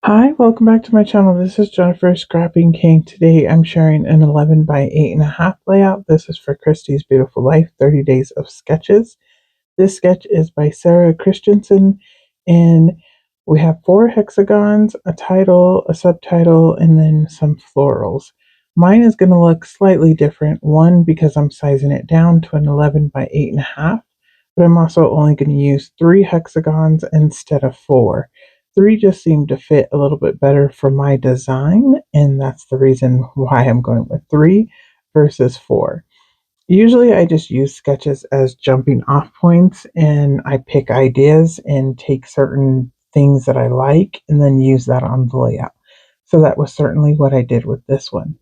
Hi, welcome back to my channel. This is Jennifer Scrapping King. Today I'm sharing an 11 by 8.5 layout. This is for Christy's Beautiful Life, 30 Days of Sketches. This sketch is by Sarah Christensen, and we have 4 hexagons, a title, a subtitle, and then some florals. Mine is going to look slightly different. One, because I'm sizing it down to an 11 by 8.5, but I'm also only going to use 3 hexagons instead of 4. 3 just seemed to fit a little bit better for my design, and that's the reason why I'm going with 3 versus 4. Usually I just use sketches as jumping off points, and I pick ideas and take certain things that I like and then use that on the layout. So that was certainly what I did with this one.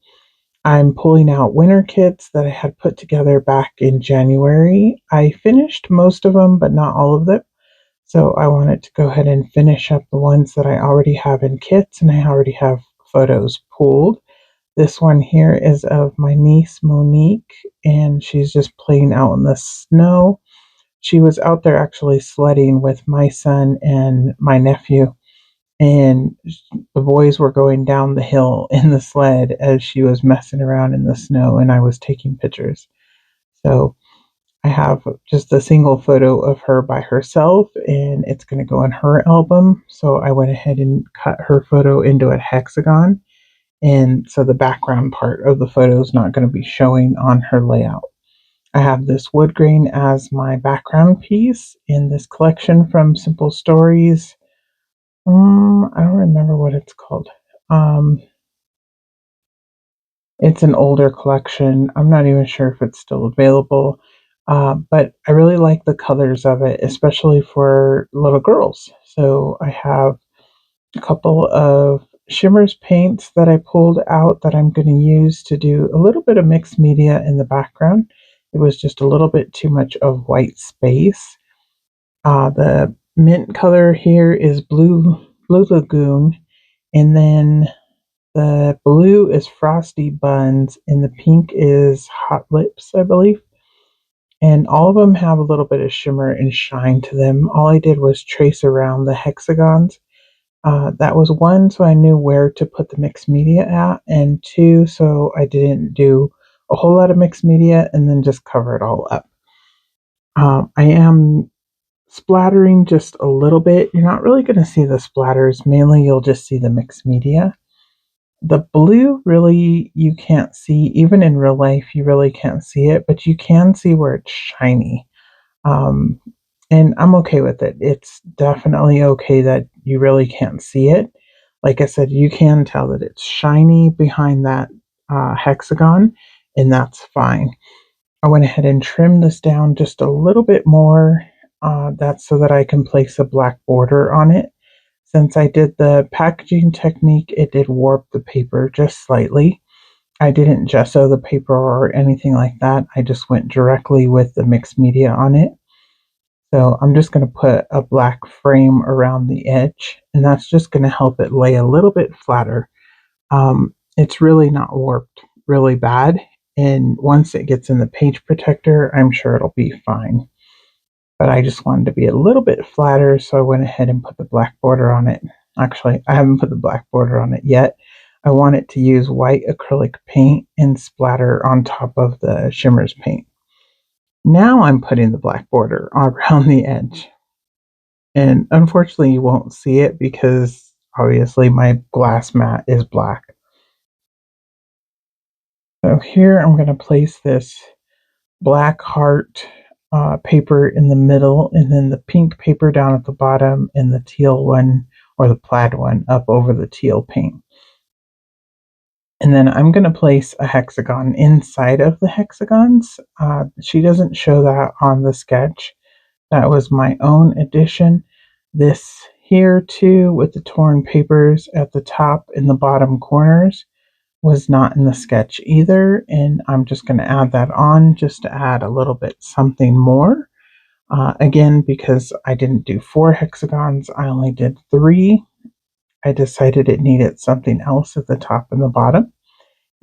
I'm pulling out winter kits that I had put together back in January. I finished most of them, but not all of them. So I wanted to go ahead and finish up the ones that I already have in kits, and I already have photos pulled. This one here is of my niece Monique, and she's just playing out in the snow. She was out there actually sledding with my son and my nephew, and the boys were going down the hill in the sled as she was messing around in the snow, and I was taking pictures. So I have just a single photo of her by herself, and it's going to go in her album. So I went ahead and cut her photo into a hexagon, and so the background part of the photo is not going to be showing on her layout. I have this wood grain as my background piece in this collection from Simple Stories. I don't remember what it's called. Um, it's an older collection. I'm not even sure if it's still available, but I really like the colors of it, especially for little girls. So I have a couple of Shimmerz paints that I pulled out that I'm going to use to do a little bit of mixed media in the background. It was just a little bit too much of white space. The mint color here is Blue Lagoon, and then the blue is Frosty Buns, and the pink is Hot Lips, I believe. And all of them have a little bit of shimmer and shine to them. All I did was trace around the hexagons. That was one, so I knew where to put the mixed media at, and two, so I didn't do a whole lot of mixed media and then just cover it all up. I am splattering just a little bit. You're not really going to see the splatters. Mainly, you'll just see the mixed media. The blue, really, you can't see. Even in real life, you really can't see it, but you can see where it's shiny. Um, and I'm okay with it. It's definitely okay that you really can't see it. Like I said, you can tell that it's shiny behind that hexagon, and that's fine. I went ahead and trimmed this down just a little bit more. That's so that I can place a black border on it. Since I did the packaging technique, it did warp the paper just slightly. I didn't gesso the paper or anything like that. I just went directly with the mixed media on it. So I'm just going to put a black frame around the edge, and that's just going to help it lay a little bit flatter. It's really not warped really bad, and once it gets in the page protector, I'm sure it'll be fine. But I just wanted to be a little bit flatter, so I went ahead and put the black border on it. Actually, I haven't put the black border on it yet. I want it to use white acrylic paint and splatter on top of the Shimmerz paint. Now I'm putting the black border around the edge. And unfortunately, you won't see it because obviously my glass mat is black. So here I'm going to place this black heart paper in the middle, and then the pink paper down at the bottom, and the teal one or the plaid one up over the teal paint. And then I'm going to place a hexagon inside of the hexagons. She doesn't show that on the sketch. That was my own addition. This here too, with the torn papers at the top and the bottom corners, was not in the sketch either, and I'm just going to add that on just to add a little bit something more. Again, because I didn't do 4 hexagons, I only did 3. I decided it needed something else at the top and the bottom.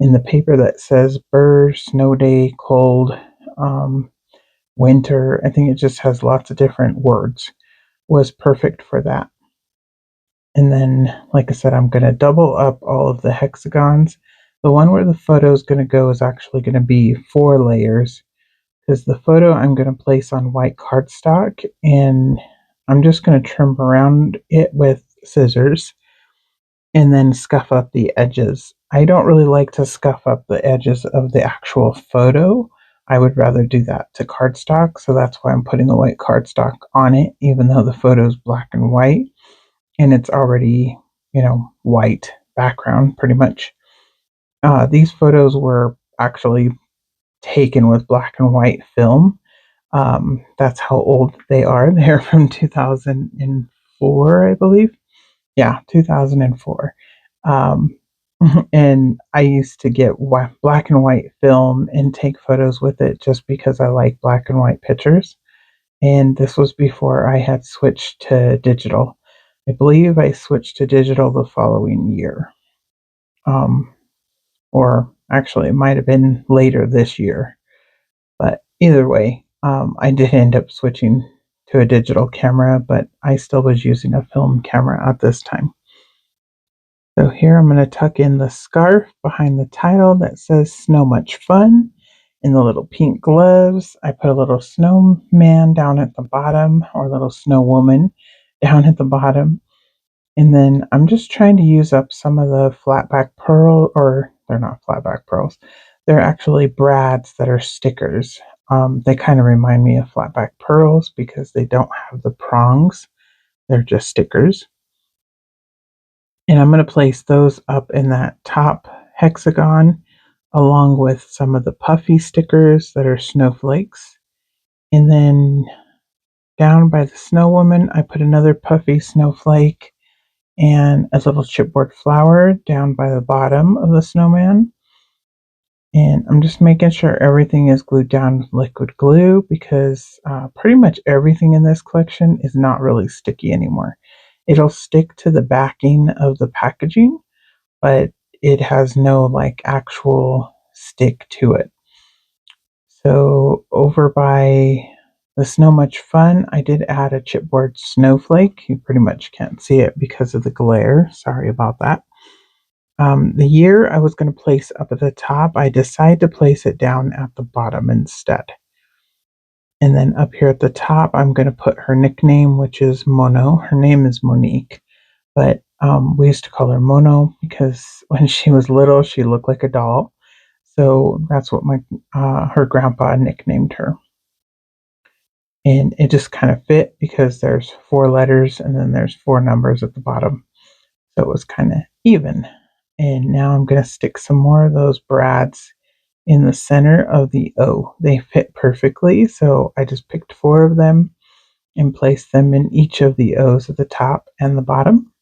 In the paper that says Burr, Snow Day, Cold, Winter, I think it just has lots of different words, was perfect for that. And then, like I said, I'm going to double up all of the hexagons. The one where the photo is going to go is actually going to be 4 layers, because the photo I'm going to place on white cardstock, and I'm just going to trim around it with scissors and then scuff up the edges. I don't really like to scuff up the edges of the actual photo. I would rather do that to cardstock, so that's why I'm putting the white cardstock on it, even though the photo is black and white and it's already, white background pretty much. These photos were actually taken with black and white film. That's how old they are. They're from 2004, I believe. Yeah, 2004. Um, and I used to get black and white film and take photos with it just because I like black and white pictures. And this was before I had switched to digital. I believe I switched to digital the following year. Um, or actually, it might have been later this year. But either way, I did end up switching to a digital camera, but I still was using a film camera at this time. So here I'm going to tuck in the scarf behind the title that says Snow Much Fun. In the little pink gloves, I put a little snowman down at the bottom, or a little snow woman down at the bottom. And then I'm just trying to use up some of the flatback pearl, or they're not flatback pearls. They're actually brads that are stickers. They kind of remind me of flatback pearls because they don't have the prongs. They're just stickers. And I'm going to place those up in that top hexagon along with some of the puffy stickers that are snowflakes. And then down by the snow woman, I put another puffy snowflake and a little chipboard flower down by the bottom of the snowman. And I'm just making sure everything is glued down with liquid glue because pretty much everything in this collection is not really sticky anymore. It'll stick to the backing of the packaging, but it has no like actual stick to it. So over by the Snow Much Fun, I did add a chipboard snowflake. You pretty much can't see it because of the glare. Sorry about that. The year I was going to place up at the top, I decided to place it down at the bottom instead. And then up here at the top, I'm going to put her nickname, which is Mono. Her name is Monique, but we used to call her Mono because when she was little, she looked like a doll. So that's what her grandpa nicknamed her. And it just kind of fit because there's 4 letters and then there's 4 numbers at the bottom. So it was kind of even. And now I'm going to stick some more of those brads in the center of the O. They fit perfectly, so I just picked 4 of them and placed them in each of the O's at the top and the bottom.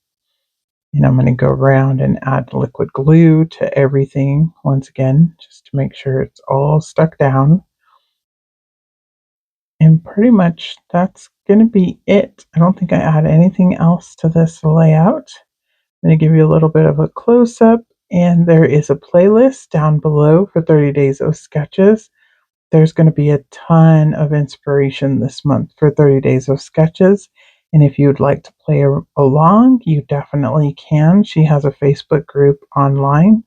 And I'm going to go around and add liquid glue to everything once again, just to make sure it's all stuck down. And pretty much that's going to be it. I don't think I add anything else to this layout. I'm going to give you a little bit of a close-up, and there is a playlist down below for 30 Days of Sketches. There's going to be a ton of inspiration this month for 30 Days of Sketches, and if you would like to play along, you definitely can. She has a Facebook group online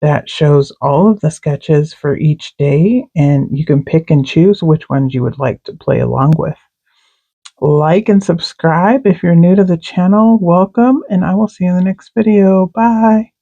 that shows all of the sketches for each day, and you can pick and choose which ones you would like to play along with. Like and subscribe if you're new to the channel. Welcome, and I will see you in the next video. Bye.